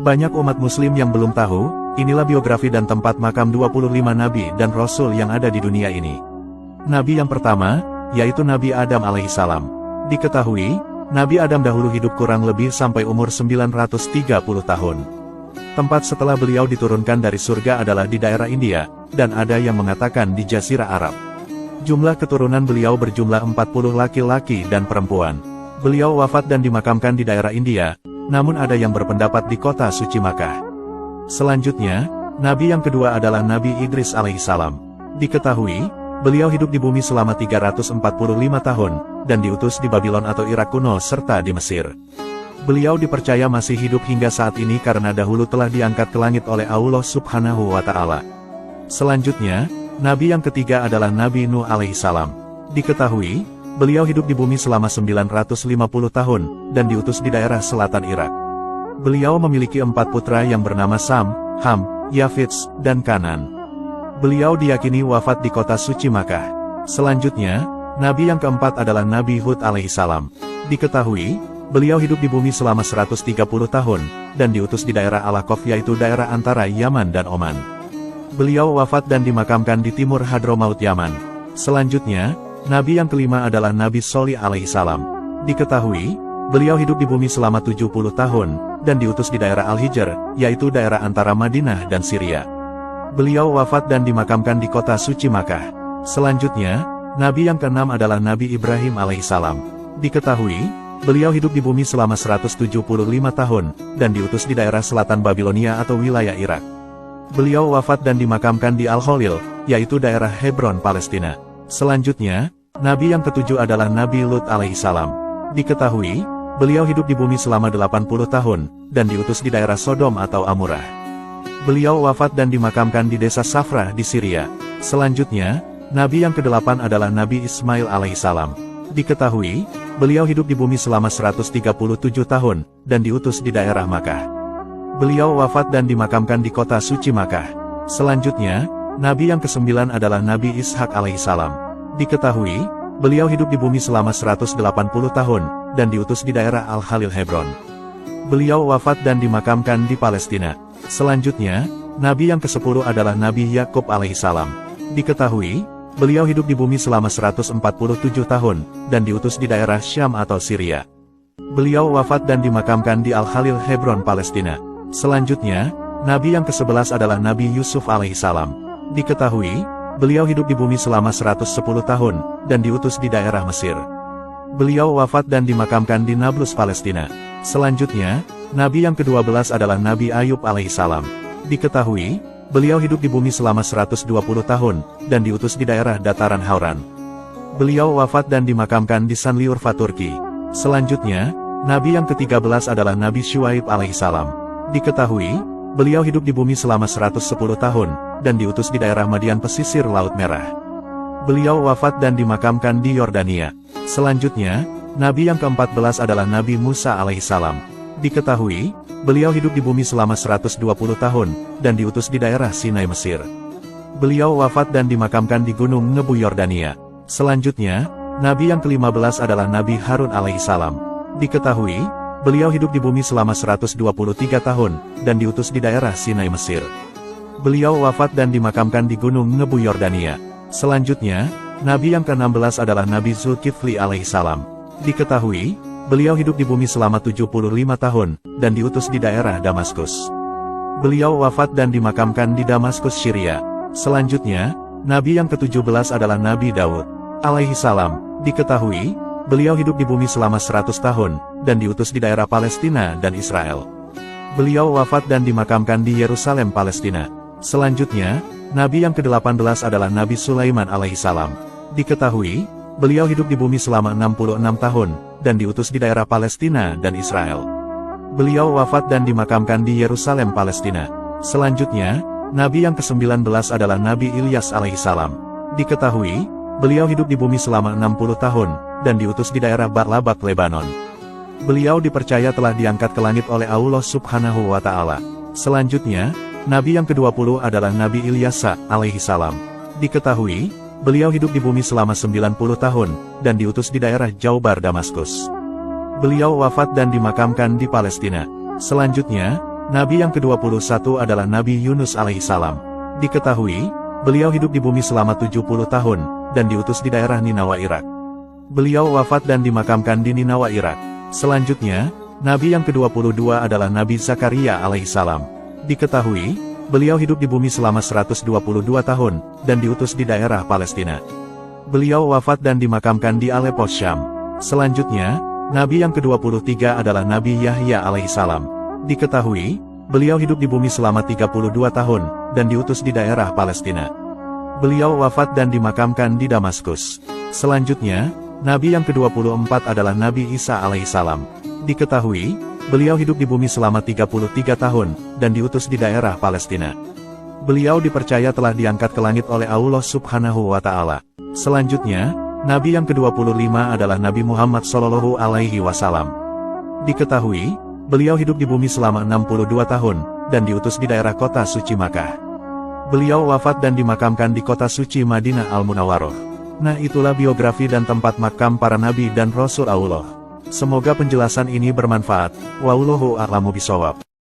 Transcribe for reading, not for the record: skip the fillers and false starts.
Banyak umat muslim yang belum tahu, inilah biografi dan tempat makam 25 nabi dan rasul yang ada di dunia ini. Nabi yang pertama, yaitu Nabi Adam alaihissalam. Diketahui, Nabi Adam dahulu hidup kurang lebih sampai umur 930 tahun. Tempat setelah beliau diturunkan dari surga adalah di daerah India, dan ada yang mengatakan di Jazirah Arab. Jumlah keturunan beliau berjumlah 40 laki-laki dan perempuan. Beliau wafat dan dimakamkan di daerah India, namun ada yang berpendapat di kota suci Makkah. Selanjutnya, Nabi yang kedua adalah Nabi Idris alaihissalam. Diketahui, beliau hidup di bumi selama 345 tahun, dan diutus di Babylon atau Irak kuno serta di Mesir. Beliau dipercaya masih hidup hingga saat ini karena dahulu telah diangkat ke langit oleh Allah Subhanahu wa Ta'ala. Selanjutnya, Nabi yang ketiga adalah Nabi Nuh alaihissalam. Diketahui, beliau hidup di bumi selama 950 tahun, dan diutus di daerah selatan Irak. Beliau memiliki 4 putra yang bernama Sam, Ham, Yafits, dan Kanan. Beliau diyakini wafat di kota suci Makkah. Selanjutnya, Nabi yang keempat adalah Nabi Hud alaihissalam. Diketahui, beliau hidup di bumi selama 130 tahun, dan diutus di daerah Al-Aqaf yaitu daerah antara Yaman dan Oman. Beliau wafat dan dimakamkan di timur Hadramaut Yaman. Selanjutnya, Nabi yang kelima adalah Nabi Sholih alaihissalam. Diketahui, beliau hidup di bumi selama 70 tahun, dan diutus di daerah Al-Hijr, yaitu daerah antara Madinah dan Syria. Beliau wafat dan dimakamkan di kota suci Makkah. Selanjutnya, Nabi yang keenam adalah Nabi Ibrahim alaihissalam. Diketahui, beliau hidup di bumi selama 175 tahun, dan diutus di daerah selatan Babilonia atau wilayah Irak. Beliau wafat dan dimakamkan di Al-Khalil, yaitu daerah Hebron, Palestina. Selanjutnya, Nabi yang ketujuh adalah Nabi Lut alaihissalam. Diketahui, beliau hidup di bumi selama 80 tahun, dan diutus di daerah Sodom atau Amurah. Beliau wafat dan dimakamkan di desa Safrah di Syria. Selanjutnya, Nabi yang kedelapan adalah Nabi Ismail alaihissalam. Diketahui, beliau hidup di bumi selama 137 tahun, dan diutus di daerah Makkah. Beliau wafat dan dimakamkan di kota suci Makkah. Selanjutnya, Nabi yang kesembilan adalah Nabi Ishak alaihissalam. Diketahui, beliau hidup di bumi selama 180 tahun, dan diutus di daerah Al-Khalil Hebron. Beliau wafat dan dimakamkan di Palestina. Selanjutnya, Nabi yang ke-10 adalah Nabi Yakub alaihissalam. Diketahui, beliau hidup di bumi selama 147 tahun, dan diutus di daerah Syam atau Syria. Beliau wafat dan dimakamkan di Al-Khalil Hebron, Palestina. Selanjutnya, Nabi yang ke-11 adalah Nabi Yusuf alaihissalam. Diketahui, beliau hidup di bumi selama 110 tahun, dan diutus di daerah Mesir. Beliau wafat dan dimakamkan di Nablus, Palestina. Selanjutnya, Nabi yang ke-12 adalah Nabi Ayub alaihissalam. Diketahui, beliau hidup di bumi selama 120 tahun, dan diutus di daerah dataran Hauran. Beliau wafat dan dimakamkan di Sanliurfa, Turki. Selanjutnya, Nabi yang ke-13 adalah Nabi Syuaib alaihissalam. Diketahui, beliau hidup di bumi selama 110 tahun, dan diutus di daerah Madian pesisir Laut Merah. Beliau wafat dan dimakamkan di Yordania. Selanjutnya, Nabi yang ke-14 adalah Nabi Musa alaihissalam. Diketahui, beliau hidup di bumi selama 120 tahun, dan diutus di daerah Sinai, Mesir. Beliau wafat dan dimakamkan di Gunung Nebu, Yordania. Selanjutnya, Nabi yang ke-15 adalah Nabi Harun alaihissalam. Diketahui, beliau hidup di bumi selama 123 tahun, dan diutus di daerah Sinai, Mesir. Beliau wafat dan dimakamkan di Gunung Nebu, Yordania. Selanjutnya, Nabi yang ke-16 adalah Nabi Zulkifli alaihissalam. Diketahui, beliau hidup di bumi selama 75 tahun, dan diutus di daerah Damaskus. Beliau wafat dan dimakamkan di Damaskus, Syria. Selanjutnya, Nabi yang ke-17 adalah Nabi Daud alaihissalam. Diketahui, beliau hidup di bumi selama 100 tahun, dan diutus di daerah Palestina dan Israel. Beliau wafat dan dimakamkan di Yerusalem, Palestina. Selanjutnya, Nabi yang ke-18 adalah Nabi Sulaiman alaihissalam. Diketahui, beliau hidup di bumi selama 66 tahun, dan diutus di daerah Palestina dan Israel. Beliau wafat dan dimakamkan di Yerusalem, Palestina. Selanjutnya, Nabi yang ke-19 adalah Nabi Ilyas alaihissalam. Diketahui, beliau hidup di bumi selama 60 tahun, dan diutus di daerah Ba'labak, Lebanon. Beliau dipercaya telah diangkat ke langit oleh Allah Subhanahu wa Ta'ala. Selanjutnya, Nabi yang ke-20 adalah Nabi Ilyasa alaihissalam. Diketahui, beliau hidup di bumi selama 90 tahun, dan diutus di daerah Jaubar, Damaskus. Beliau wafat dan dimakamkan di Palestina. Selanjutnya, Nabi yang ke-21 adalah Nabi Yunus alaihissalam. Diketahui, beliau hidup di bumi selama 70 tahun, dan diutus di daerah Ninawa, Irak. Beliau wafat dan dimakamkan di Ninawa, Irak. Selanjutnya, Nabi yang ke-22 adalah Nabi Zakaria alaihissalam. Diketahui, beliau hidup di bumi selama 122 tahun, dan diutus di daerah Palestina. Beliau wafat dan dimakamkan di Aleppo, Syam. Selanjutnya, Nabi yang ke-23 adalah Nabi Yahya alaihissalam. Diketahui, beliau hidup di bumi selama 32 tahun, dan diutus di daerah Palestina. Beliau wafat dan dimakamkan di Damaskus. Selanjutnya, Nabi yang ke-24 adalah Nabi Isa alaihissalam. Diketahui, beliau hidup di bumi selama 33 tahun, dan diutus di daerah Palestina. Beliau dipercaya telah diangkat ke langit oleh Allah Subhanahu wa Ta'ala. Selanjutnya, Nabi yang ke-25 adalah Nabi Muhammad Shallallahu Alaihi Wasallam. Diketahui, beliau hidup di bumi selama 62 tahun, dan diutus di daerah kota suci Makkah. Beliau wafat dan dimakamkan di kota suci Madinah Al-Munawwaroh. Nah, itulah biografi dan tempat makam para nabi dan rasul Allah. Semoga penjelasan ini bermanfaat. Wallahu a'lamu bishawab.